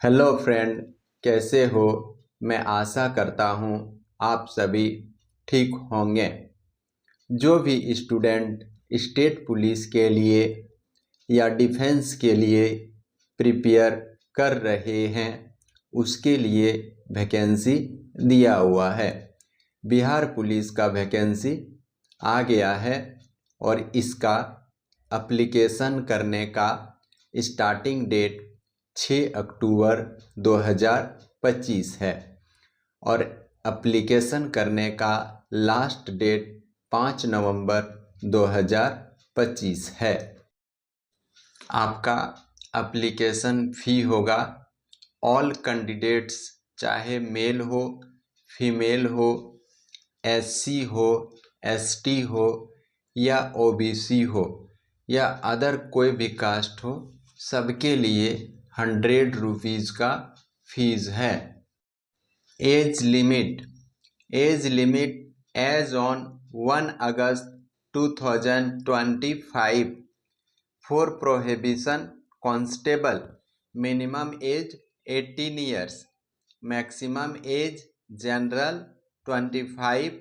Hello friend, कैसे हो। मैं आशा करता हूँ आप सभी ठीक होंगे। जो भी स्टूडेंट स्टेट पुलिस के लिए या डिफेंस के लिए प्रिपेयर कर रहे हैं उसके लिए वैकेंसी दिया हुआ है। बिहार पुलिस का वैकेंसी आ गया है और इसका एप्लीकेशन करने का स्टार्टिंग डेट 6 अक्टूबर 2025 है और एप्लीकेशन करने का लास्ट डेट 5 नवंबर 2025 है। आपका एप्लीकेशन फ़ी होगा ऑल कैंडिडेट्स, चाहे मेल हो फीमेल हो, एससी हो, एसटी हो या ओबीसी हो या अदर कोई भी कास्ट हो, सबके लिए 100 रुपीज़ का फीस है। एज लिमिट एज ऑन 1 अगस्त 2025 for prohibition constable minimum age 18 years, maximum age general 25,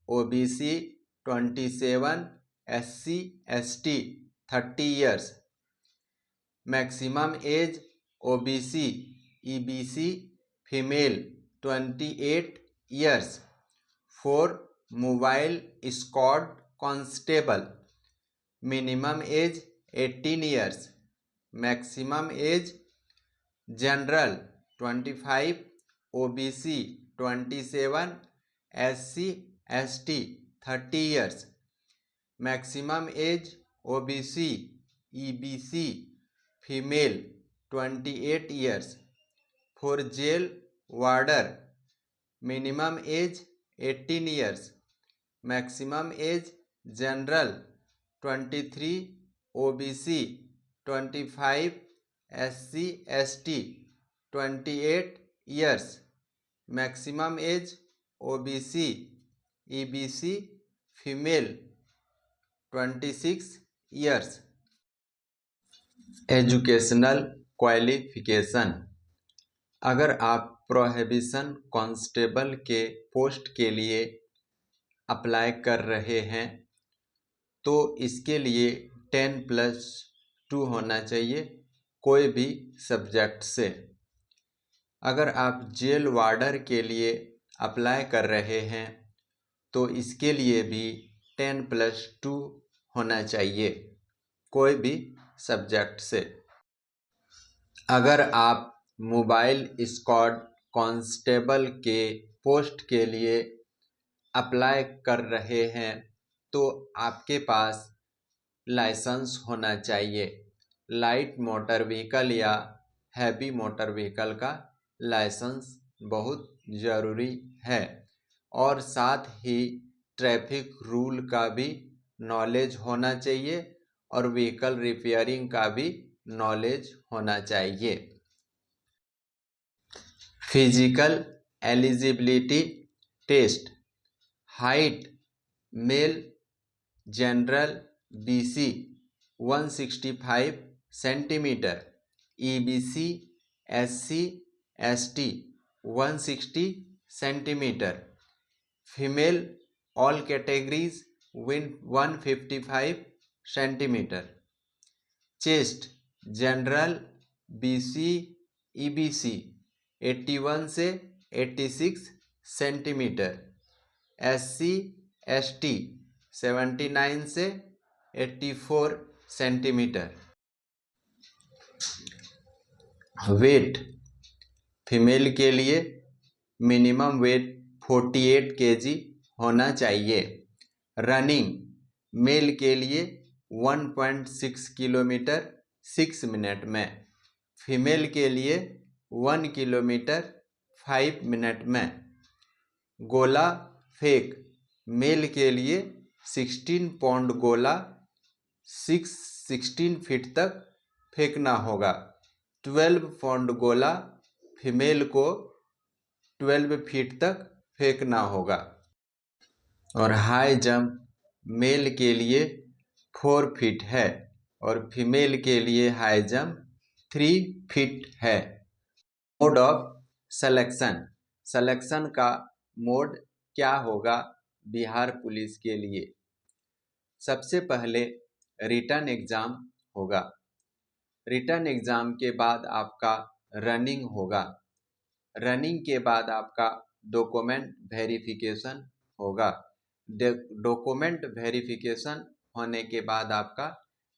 OBC 27, SC ST 30 years, maximum age OBC EBC female 28 years for mobile squad constable minimum age 18 years, maximum age general 25, OBC 27, SC ST 30 years, maximum age OBC EBC female 28 years for jail warder minimum age 18 years, maximum age general 23, OBC 25, SC ST 28 years, maximum age OBC EBC female 26 years। Educational qualification: अगर आप prohibition constable के post के लिए apply कर रहे हैं तो इसके लिए 10+2 होना चाहिए कोई भी सब्जेक्ट से। अगर आप जेल वार्डर के लिए अप्लाई कर रहे हैं तो इसके लिए भी 10+2 होना चाहिए कोई भी सब्जेक्ट से। अगर आप मोबाइल स्क्वाड कांस्टेबल के पोस्ट के लिए अप्लाई कर रहे हैं तो आपके पास लाइसेंस होना चाहिए। लाइट मोटर व्हीकल या हैवी मोटर व्हीकल का लाइसेंस बहुत ज़रूरी है और साथ ही ट्रैफिक रूल का भी नॉलेज होना चाहिए और व्हीकल रिपेयरिंग का भी नॉलेज होना चाहिए। Physical eligibility test: height male general BC 165 centimetre, EBC SC ST 160 centimetre, female all categories 155 centimetre. Chest general BC EBC 81 से 86 सेंटीमीटर, एससी एसटी 79 से 84 सेंटीमीटर। वेट फीमेल के लिए मिनिमम वेट 48 kg होना चाहिए। रनिंग मेल के लिए 1.6 kilometre 6 minute में, female के लिए 1 किलोमीटर 5 मिनट में। गोला फेंक मेल के लिए 16 पाउंड गोला 16 फीट तक फेंकना होगा। 12 पाउंड गोला फीमेल को 12 फीट तक फेंकना होगा। और हाई जंप मेल के लिए 4 फीट है और फीमेल के लिए हाई जंप 3 फीट है। मोड ऑफ सिलेक्शन, सिलेक्शन का मोड क्या होगा बिहार पुलिस के लिए? सबसे पहले रिटन एग्ज़ाम होगा। रिटन एग्ज़ाम के बाद आपका रनिंग होगा। रनिंग के बाद आपका डॉक्यूमेंट वेरिफिकेशन होगा। डॉक्यूमेंट वेरिफिकेशन होने के बाद आपका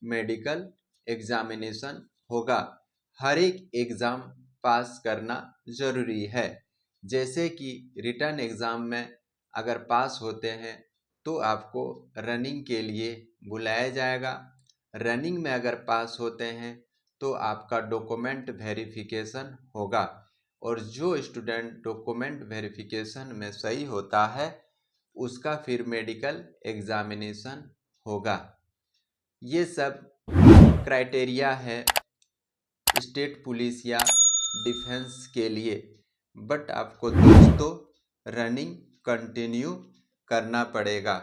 मेडिकल एग्जामिनेशन होगा। हर एक एग्ज़ाम पास करना ज़रूरी है। जैसे कि रिटन एग्ज़ाम में अगर पास होते हैं तो आपको रनिंग के लिए बुलाया जाएगा। रनिंग में अगर पास होते हैं तो आपका डॉक्यूमेंट वेरिफिकेशन होगा, और जो स्टूडेंट डॉक्यूमेंट वेरिफिकेशन में सही होता है उसका फिर मेडिकल एग्जामिनेशन होगा। ये सब क्राइटेरिया है स्टेट पुलिस या डिफेंस के लिए, बट आपको दोस्तों रनिंग कंटिन्यू करना पड़ेगा।